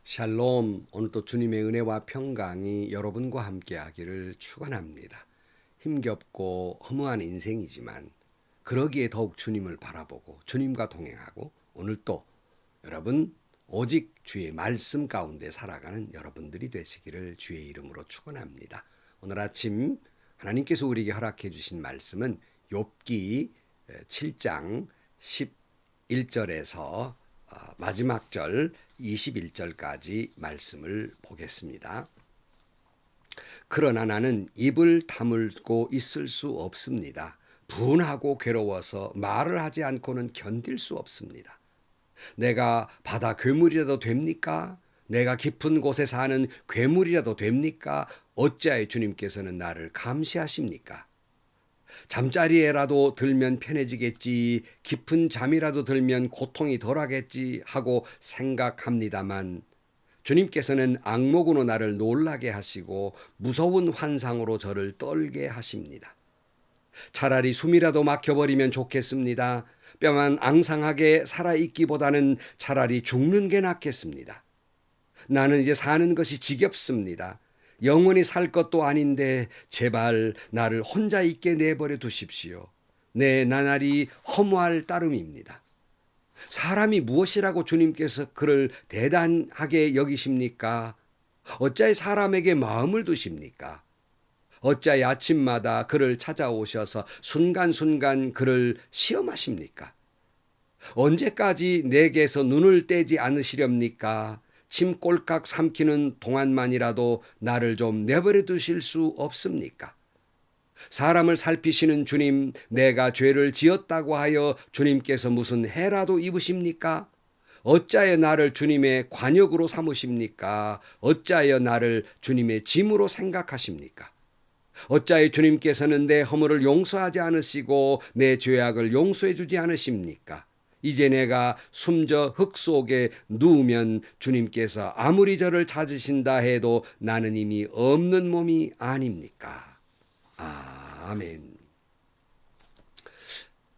샬롬, 오늘도 주님의 은혜와 평강이 여러분과 함께하기를 축원합니다. 힘겹고 허무한 인생이지만 그러기에 더욱 주님을 바라보고 주님과 동행하고 오늘 또 여러분 오직 주의 말씀 가운데 살아가는 여러분들이 되시기를 주의 이름으로 축원합니다. 오늘 아침 하나님께서 우리에게 허락해 주신 말씀은 욥기 7장 11절에서 마지막 절 21절까지 말씀을 보겠습니다. 그러나 나는 입을 다물고 있을 수 없습니다. 분하고 괴로워서 말을 하지 않고는 견딜 수 없습니다. 내가 바다 괴물이라도 됩니까? 내가 깊은 곳에 사는 괴물이라도 됩니까? 어찌하여 주님께서는 나를 감시하십니까? 잠자리에라도 들면 편해지겠지, 깊은 잠이라도 들면 고통이 덜하겠지 하고 생각합니다만 주님께서는 악몽으로 나를 놀라게 하시고 무서운 환상으로 저를 떨게 하십니다. 차라리 숨이라도 막혀버리면 좋겠습니다. 뼈만 앙상하게 살아있기보다는 차라리 죽는 게 낫겠습니다. 나는 이제 사는 것이 지겹습니다. 영원히 살 것도 아닌데 제발 나를 혼자 있게 내버려 두십시오. 내 나날이 허무할 따름입니다. 사람이 무엇이라고 주님께서 그를 대단하게 여기십니까? 어찌하여 사람에게 마음을 두십니까? 어찌하여 아침마다 그를 찾아오셔서 순간순간 그를 시험하십니까? 언제까지 내게서 눈을 떼지 않으시렵니까? 침 꼴깍 삼키는 동안만이라도 나를 좀 내버려 두실 수 없습니까? 사람을 살피시는 주님, 내가 죄를 지었다고 하여 주님께서 무슨 해라도 입으십니까? 어찌하여 나를 주님의 관역으로 삼으십니까? 어찌하여 나를 주님의 짐으로 생각하십니까? 어찌하여 주님께서는 내 허물을 용서하지 않으시고 내 죄악을 용서해 주지 않으십니까? 이제 내가 숨져 흙 속에 누우면 주님께서 아무리 저를 찾으신다 해도 나는 이미 없는 몸이 아닙니까? 아멘.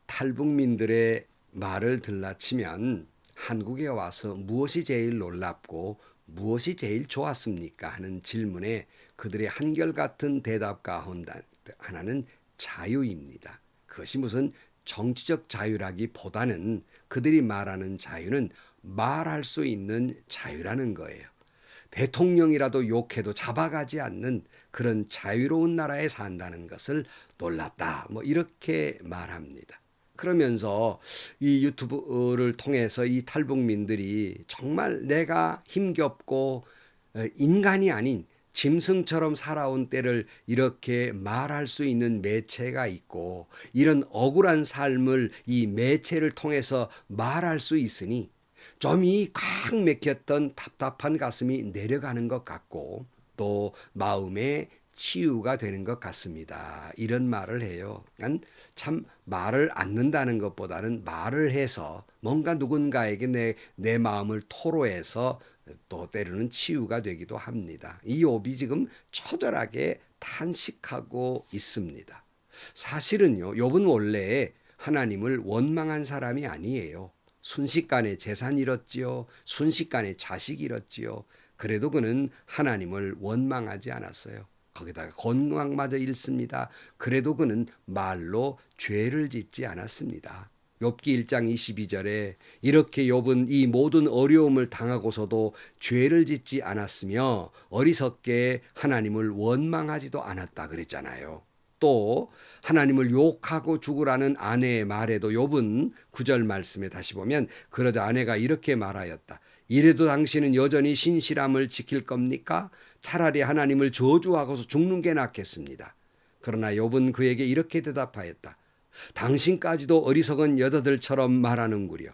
탈북민들의 말을 들라치면 한국에 와서 무엇이 제일 놀랍고 무엇이 제일 좋았습니까? 하는 질문에 그들의 한결같은 대답 가운데 하나는 자유입니다. 그것이 무슨 정치적 자유라기보다는 그들이 말하는 자유는 말할 수 있는 자유라는 거예요. 대통령이라도 욕해도 잡아가지 않는 그런 자유로운 나라에 산다는 것을 놀랐다. 이렇게 말합니다. 그러면서 이 유튜브를 통해서 이 탈북민들이 정말 내가 힘겹고 인간이 아닌 짐승처럼 살아온 때를 이렇게 말할 수 있는 매체가 있고 이런 억울한 삶을 이 매체를 통해서 말할 수 있으니 좀 이 꽉 막혔던 답답한 가슴이 내려가는 것 같고 또 마음에 치유가 되는 것 같습니다. 이런 말을 해요. 그러니까 참 말을 않는다는 것보다는 말을 해서 뭔가 누군가에게 내 마음을 토로해서 또 때로는 치유가 되기도 합니다. 이 욥이 지금 처절하게 탄식하고 있습니다. 사실은요, 욥은 원래 하나님을 원망한 사람이 아니에요. 순식간에 재산 잃었지요. 순식간에 자식 잃었지요. 그래도 그는 하나님을 원망하지 않았어요. 거기다가 건강마저 잃습니다. 그래도 그는 말로 죄를 짓지 않았습니다. 욥기 1장 22절에 이렇게 욥은 이 모든 어려움을 당하고서도 죄를 짓지 않았으며 어리석게 하나님을 원망하지도 않았다 그랬잖아요. 또 하나님을 욕하고 죽으라는 아내의 말에도 욥은 9절 말씀에 다시 보면 그러자 아내가 이렇게 말하였다. 이래도 당신은 여전히 신실함을 지킬 겁니까? 차라리 하나님을 저주하고서 죽는 게 낫겠습니다. 그러나 욥은 그에게 이렇게 대답하였다. 당신까지도 어리석은 여자들처럼 말하는구려.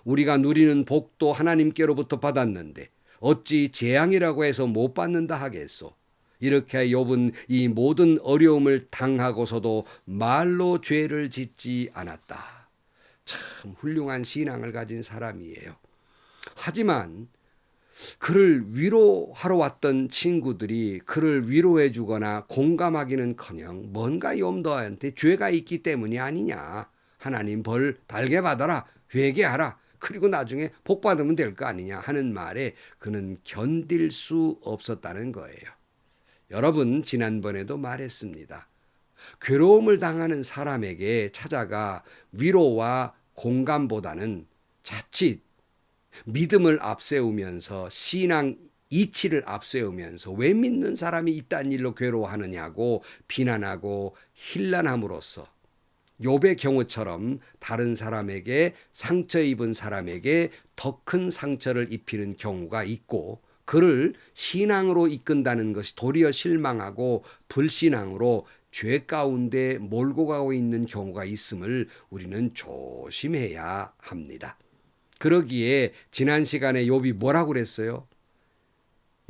우리가 누리는 복도 하나님께로부터 받았는데 어찌 재앙이라고 해서 못 받는다 하겠소. 이렇게 욥은 이 모든 어려움을 당하고서도 말로 죄를 짓지 않았다. 참 훌륭한 신앙을 가진 사람이에요. 하지만 그를 위로하러 왔던 친구들이 그를 위로해 주거나 공감하기는커녕 뭔가 욥 너한테 죄가 있기 때문이 아니냐. 하나님 벌 달게 받아라. 회개하라. 그리고 나중에 복 받으면 될 거 아니냐 하는 말에 그는 견딜 수 없었다는 거예요. 여러분, 지난번에도 말했습니다. 괴로움을 당하는 사람에게 찾아가 위로와 공감보다는 자칫 믿음을 앞세우면서 신앙 이치를 앞세우면서 왜 믿는 사람이 이딴 일로 괴로워하느냐고 비난하고 힐난함으로써 욥의 경우처럼 다른 사람에게 상처 입은 사람에게 더 큰 상처를 입히는 경우가 있고, 그를 신앙으로 이끈다는 것이 도리어 실망하고 불신앙으로 죄 가운데 몰고 가고 있는 경우가 있음을 우리는 조심해야 합니다. 그러기에 지난 시간에 욥이 뭐라고 그랬어요?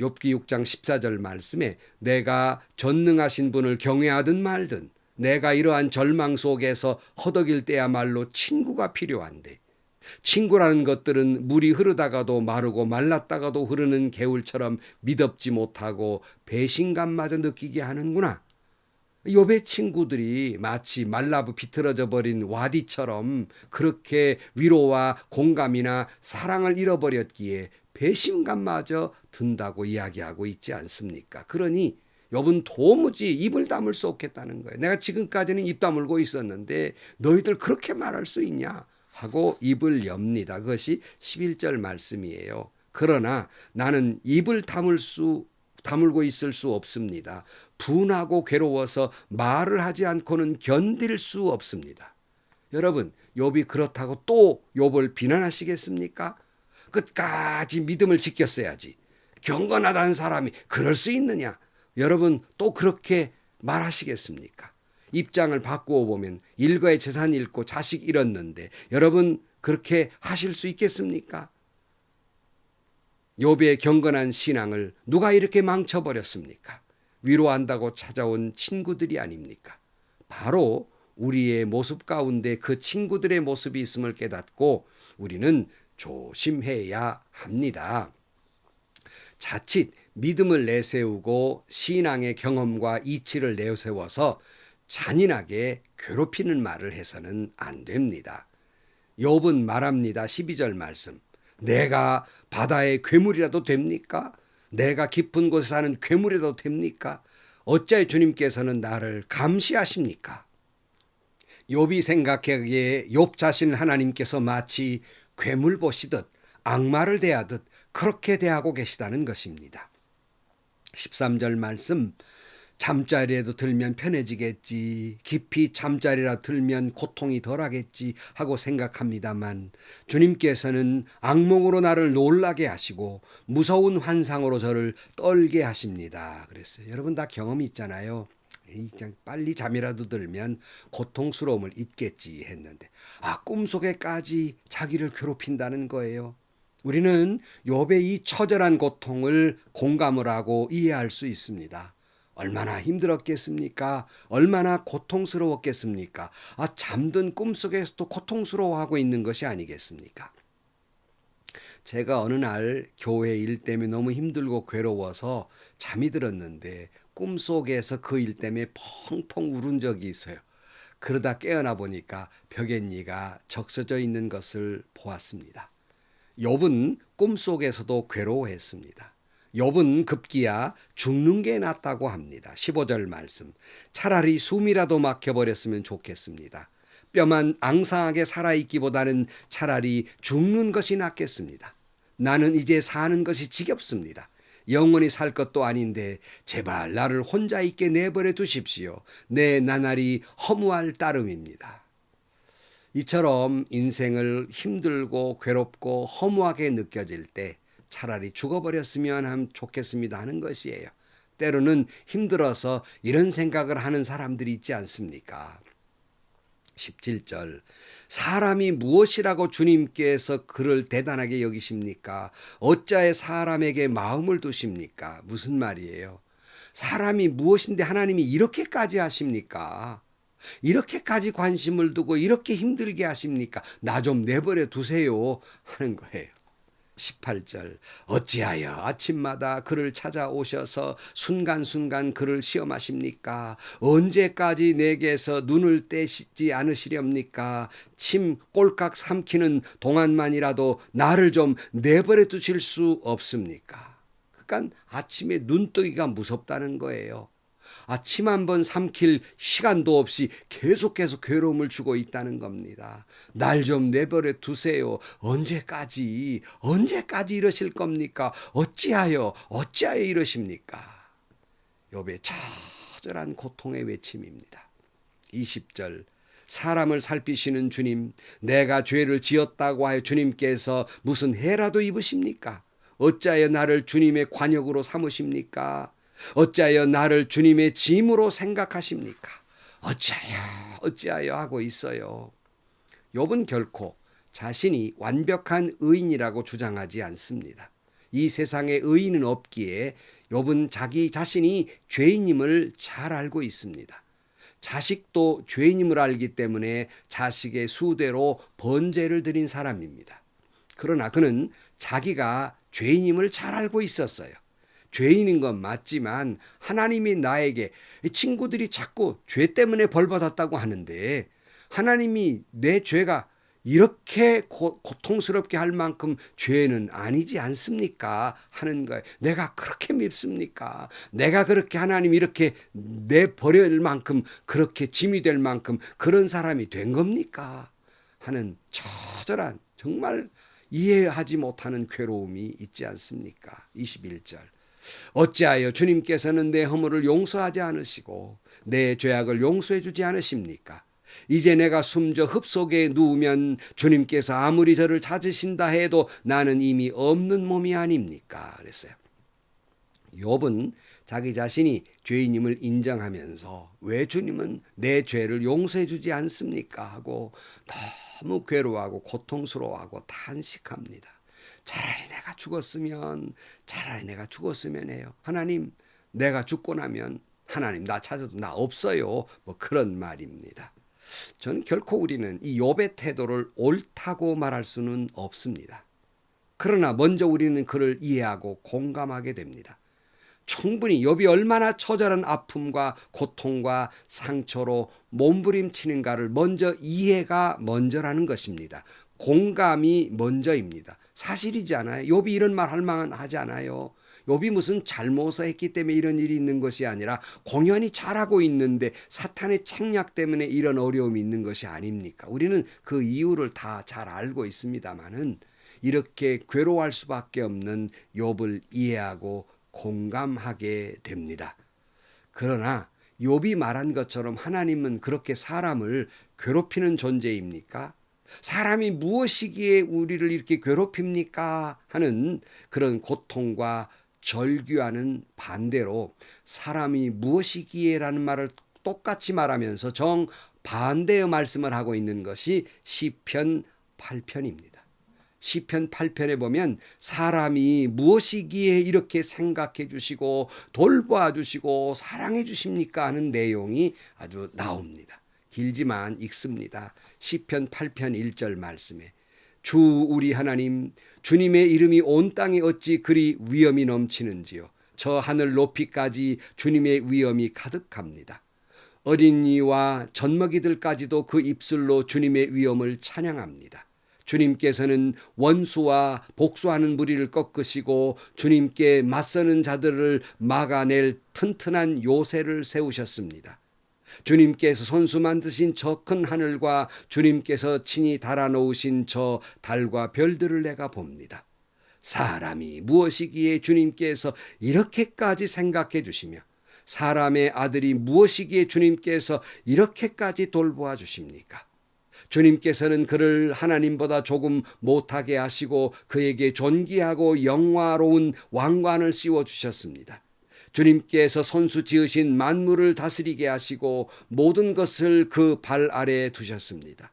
욥기 6장 14절 말씀에 내가 전능하신 분을 경외하든 말든 내가 이러한 절망 속에서 허덕일 때야말로 친구가 필요한데, 친구라는 것들은 물이 흐르다가도 마르고 말랐다가도 흐르는 개울처럼 미덥지 못하고 배신감마저 느끼게 하는구나. 욥의 친구들이 마치 말라부 비틀어져 버린 와디처럼 그렇게 위로와 공감이나 사랑을 잃어버렸기에 배신감마저 든다고 이야기하고 있지 않습니까? 그러니 욥은 도무지 입을 다물 수 없겠다는 거예요. 내가 지금까지는 입 다물고 있었는데 너희들 그렇게 말할 수 있냐 하고 입을 엽니다. 그것이 11절 말씀이에요. 그러나 나는 입을 다물고 있을 수 없습니다. 분하고 괴로워서 말을 하지 않고는 견딜 수 없습니다. 여러분, 욥이 그렇다고 또 욥을 비난하시겠습니까? 끝까지 믿음을 지켰어야지. 경건하다는 사람이 그럴 수 있느냐? 여러분, 또 그렇게 말하시겠습니까? 입장을 바꾸어 보면 일가의 재산 잃고 자식 잃었는데 여러분 그렇게 하실 수 있겠습니까? 욥의 경건한 신앙을 누가 이렇게 망쳐버렸습니까? 위로한다고 찾아온 친구들이 아닙니까? 바로 우리의 모습 가운데 그 친구들의 모습이 있음을 깨닫고 우리는 조심해야 합니다. 자칫 믿음을 내세우고 신앙의 경험과 이치를 내세워서 잔인하게 괴롭히는 말을 해서는 안 됩니다. 욥은 말합니다. 12절 말씀. 내가 바다의 괴물이라도 됩니까? 내가 깊은 곳에 사는 괴물이라도 됩니까? 어찌하여 주님께서는 나를 감시하십니까? 욥이 생각하기에 욥 자신을 하나님께서 마치 괴물 보시듯 악마를 대하듯 그렇게 대하고 계시다는 것입니다. 13절 말씀. 잠자리에도 들면 편해지겠지, 깊이 잠자리라 들면 고통이 덜하겠지 하고 생각합니다만 주님께서는 악몽으로 나를 놀라게 하시고 무서운 환상으로 저를 떨게 하십니다. 그랬어요. 여러분 다 경험이 있잖아요. 빨리 잠이라도 들면 고통스러움을 잊겠지 했는데 꿈속에까지 자기를 괴롭힌다는 거예요. 우리는 욥의 이 처절한 고통을 공감을 하고 이해할 수 있습니다. 얼마나 힘들었겠습니까? 얼마나 고통스러웠겠습니까? 잠든 꿈속에서도 고통스러워하고 있는 것이 아니겠습니까? 제가 어느 날 교회 일 때문에 너무 힘들고 괴로워서 잠이 들었는데 꿈속에서 그 일 때문에 펑펑 울은 적이 있어요. 그러다 깨어나 보니까 벽에니가 적셔져 있는 것을 보았습니다. 욥은 꿈속에서도 괴로워했습니다. 욥은 급기야 죽는 게 낫다고 합니다. 15절 말씀. 차라리 숨이라도 막혀버렸으면 좋겠습니다. 뼈만 앙상하게 살아있기보다는 차라리 죽는 것이 낫겠습니다. 나는 이제 사는 것이 지겹습니다. 영원히 살 것도 아닌데 제발 나를 혼자 있게 내버려 두십시오. 내 나날이 허무할 따름입니다. 이처럼 인생을 힘들고 괴롭고 허무하게 느껴질 때 차라리 죽어버렸으면 하면 좋겠습니다 하는 것이에요. 때로는 힘들어서 이런 생각을 하는 사람들이 있지 않습니까? 17절. 사람이 무엇이라고 주님께서 그를 대단하게 여기십니까? 어찌하여 사람에게 마음을 두십니까? 무슨 말이에요? 사람이 무엇인데 하나님이 이렇게까지 하십니까? 이렇게까지 관심을 두고 이렇게 힘들게 하십니까? 나 좀 내버려 두세요 하는 거예요. 18절 어찌하여 아침마다 그를 찾아오셔서 순간순간 그를 시험하십니까? 언제까지 내게서 눈을 떼시지 않으시렵니까? 침 꼴깍 삼키는 동안만이라도 나를 좀 내버려 두실 수 없습니까? 그러니까 아침에 눈뜨기가 무섭다는 거예요. 아침 한 번 삼킬 시간도 없이 계속해서 괴로움을 주고 있다는 겁니다. 날 좀 내버려 두세요. 언제까지 이러실 겁니까? 어찌하여 이러십니까? 욥의 처절한 고통의 외침입니다. 20절 사람을 살피시는 주님, 내가 죄를 지었다고 하여 주님께서 무슨 해라도 입으십니까? 어찌하여 나를 주님의 관역으로 삼으십니까? 어찌하여 나를 주님의 짐으로 생각하십니까? 어찌하여 하고 있어요. 욥은 결코 자신이 완벽한 의인이라고 주장하지 않습니다. 이 세상에 의인은 없기에 욥은 자기 자신이 죄인임을 잘 알고 있습니다. 자식도 죄인임을 알기 때문에 자식의 수대로 번제를 드린 사람입니다. 그러나 그는 자기가 죄인임을 잘 알고 있었어요. 죄인인 건 맞지만 하나님이 나에게 친구들이 자꾸 죄 때문에 벌 받았다고 하는데 하나님이 내 죄가 이렇게 고통스럽게 할 만큼 죄는 아니지 않습니까? 하는 거예요. 내가 그렇게 밉습니까? 내가 그렇게 하나님 이렇게 내버릴 만큼 그렇게 짐이 될 만큼 그런 사람이 된 겁니까? 하는 처절한 정말 이해하지 못하는 괴로움이 있지 않습니까? 21절 어찌하여 주님께서는 내 허물을 용서하지 않으시고 내 죄악을 용서해 주지 않으십니까? 이제 내가 숨져 흡속에 누우면 주님께서 아무리 저를 찾으신다 해도 나는 이미 없는 몸이 아닙니까? 그랬어요. 욥은 자기 자신이 죄인임을 인정하면서 왜 주님은 내 죄를 용서해 주지 않습니까? 하고 너무 괴로워하고 고통스러워하고 탄식합니다. 차라리 내가 죽었으면 해요. 하나님, 내가 죽고 나면 하나님 나 찾아도 나 없어요. 뭐 그런 말입니다. 저는 결코 우리는 이 욥의 태도를 옳다고 말할 수는 없습니다. 그러나 먼저 우리는 그를 이해하고 공감하게 됩니다. 충분히 욥이 얼마나 처절한 아픔과 고통과 상처로 몸부림치는가를 먼저 이해가 먼저라는 것입니다. 공감이 먼저입니다. 사실이지 않아요? 욥이 이런 말 할 만하지 않아요? 욥이 무슨 잘못을 했기 때문에 이런 일이 있는 것이 아니라 공연히 잘하고 있는데 사탄의 책략 때문에 이런 어려움이 있는 것이 아닙니까? 우리는 그 이유를 다 잘 알고 있습니다만은 이렇게 괴로워할 수밖에 없는 욥을 이해하고 공감하게 됩니다. 그러나 욥이 말한 것처럼 하나님은 그렇게 사람을 괴롭히는 존재입니까? 사람이 무엇이기에 우리를 이렇게 괴롭힙니까? 하는 그런 고통과 절규하는 반대로 사람이 무엇이기에라는 말을 똑같이 말하면서 정반대의 말씀을 하고 있는 것이 시편 8편입니다. 시편 8편에 보면 사람이 무엇이기에 이렇게 생각해 주시고 돌봐 주시고 사랑해 주십니까 하는 내용이 아주 나옵니다. 길지만 읽습니다. 시편 8편 1절 말씀에 주 우리 하나님 주님의 이름이 온 땅에 어찌 그리 위엄이 넘치는지요. 저 하늘 높이까지 주님의 위엄이 가득합니다. 어린이와 젖먹이들까지도 그 입술로 주님의 위엄을 찬양합니다. 주님께서는 원수와 복수하는 무리를 꺾으시고 주님께 맞서는 자들을 막아낼 튼튼한 요새를 세우셨습니다. 주님께서 손수 만드신 저 큰 하늘과 주님께서 친히 달아놓으신 저 달과 별들을 내가 봅니다. 사람이 무엇이기에 주님께서 이렇게까지 생각해 주시며 사람의 아들이 무엇이기에 주님께서 이렇게까지 돌보아 주십니까? 주님께서는 그를 하나님보다 조금 못하게 하시고 그에게 존귀하고 영화로운 왕관을 씌워주셨습니다. 주님께서 손수 지으신 만물을 다스리게 하시고 모든 것을 그 발 아래에 두셨습니다.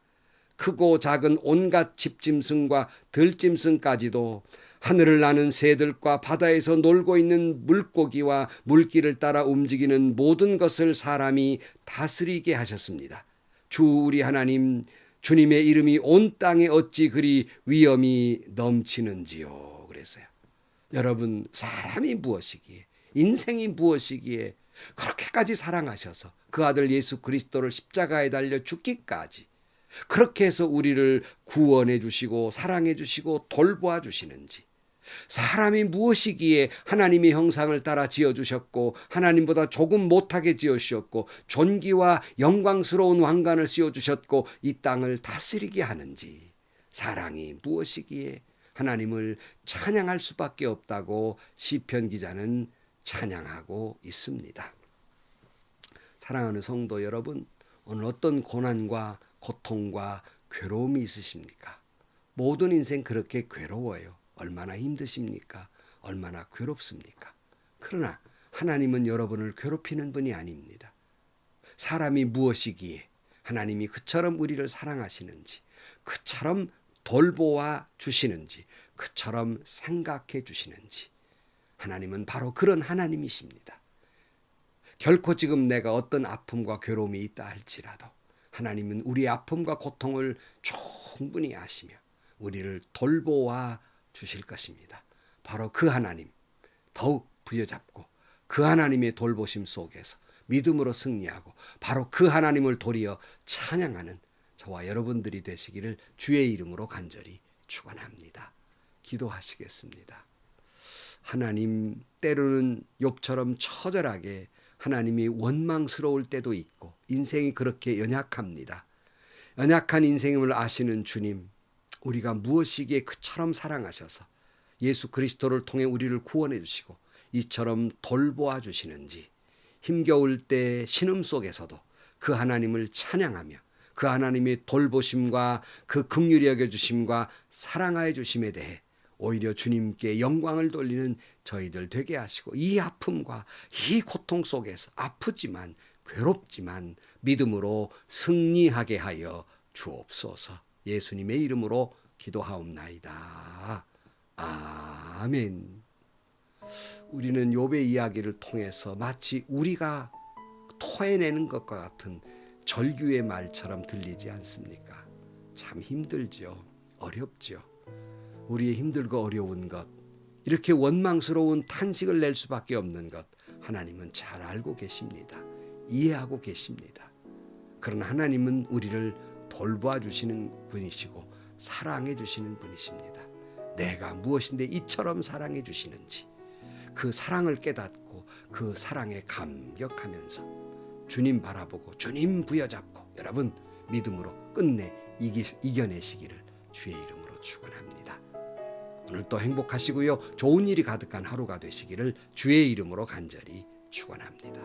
크고 작은 온갖 집짐승과 들짐승까지도 하늘을 나는 새들과 바다에서 놀고 있는 물고기와 물길을 따라 움직이는 모든 것을 사람이 다스리게 하셨습니다. 주 우리 하나님 주님의 이름이 온 땅에 어찌 그리 위엄이 넘치는지요. 그래서요. 여러분, 사람이 무엇이기에, 인생이 무엇이기에 그렇게까지 사랑하셔서 그 아들 예수 그리스도를 십자가에 달려 죽기까지 그렇게 해서 우리를 구원해 주시고 사랑해 주시고 돌보아 주시는지, 사람이 무엇이기에 하나님의 형상을 따라 지어주셨고 하나님보다 조금 못하게 지어주셨고 존귀와 영광스러운 왕관을 씌워주셨고 이 땅을 다스리게 하는지, 사랑이 무엇이기에 하나님을 찬양할 수밖에 없다고 시편 기자는 찬양하고 있습니다. 사랑하는 성도 여러분, 오늘 어떤 고난과 고통과 괴로움이 있으십니까? 모든 인생 그렇게 괴로워요. 얼마나 힘드십니까? 얼마나 괴롭습니까? 그러나 하나님은 여러분을 괴롭히는 분이 아닙니다. 사람이 무엇이기에 하나님이 그처럼 우리를 사랑하시는지, 그처럼 돌보아 주시는지, 그처럼 생각해 주시는지, 하나님은 바로 그런 하나님이십니다. 결코 지금 내가 어떤 아픔과 괴로움이 있다 할지라도 하나님은 우리의 아픔과 고통을 충분히 아시며 우리를 돌보아 주실 것입니다. 바로 그 하나님 더욱 부여잡고 그 하나님의 돌보심 속에서 믿음으로 승리하고 바로 그 하나님을 도리어 찬양하는 저와 여러분들이 되시기를 주의 이름으로 간절히 축원합니다. 기도하시겠습니다. 하나님, 때로는 욥처럼 처절하게 하나님이 원망스러울 때도 있고 인생이 그렇게 연약합니다. 연약한 인생임을 아시는 주님, 우리가 무엇이기에 그처럼 사랑하셔서 예수 그리스도를 통해 우리를 구원해 주시고 이처럼 돌보아 주시는지, 힘겨울 때 신음 속에서도 그 하나님을 찬양하며 그 하나님의 돌보심과 그 긍휼히 여겨주심과 사랑하여 주심에 대해 오히려 주님께 영광을 돌리는 저희들 되게 하시고 이 아픔과 이 고통 속에서 아프지만 괴롭지만 믿음으로 승리하게 하여 주옵소서. 예수님의 이름으로 기도하옵나이다. 아멘. 우리는 욥의 이야기를 통해서 마치 우리가 토해내는 것과 같은 절규의 말처럼 들리지 않습니까? 참 힘들죠. 어렵죠. 우리의 힘들고 어려운 것, 이렇게 원망스러운 탄식을 낼 수밖에 없는 것, 하나님은 잘 알고 계십니다. 이해하고 계십니다. 그러나 하나님은 우리를 돌보아 주시는 분이시고 사랑해 주시는 분이십니다. 내가 무엇인데 이처럼 사랑해 주시는지 그 사랑을 깨닫고 그 사랑에 감격하면서 주님 바라보고 주님 부여잡고 여러분 믿음으로 끝내 이겨내시기를 주의 이름으로 축원합니다. 오늘 또 행복하시고요. 좋은 일이 가득한 하루가 되시기를 주의 이름으로 간절히 축원합니다.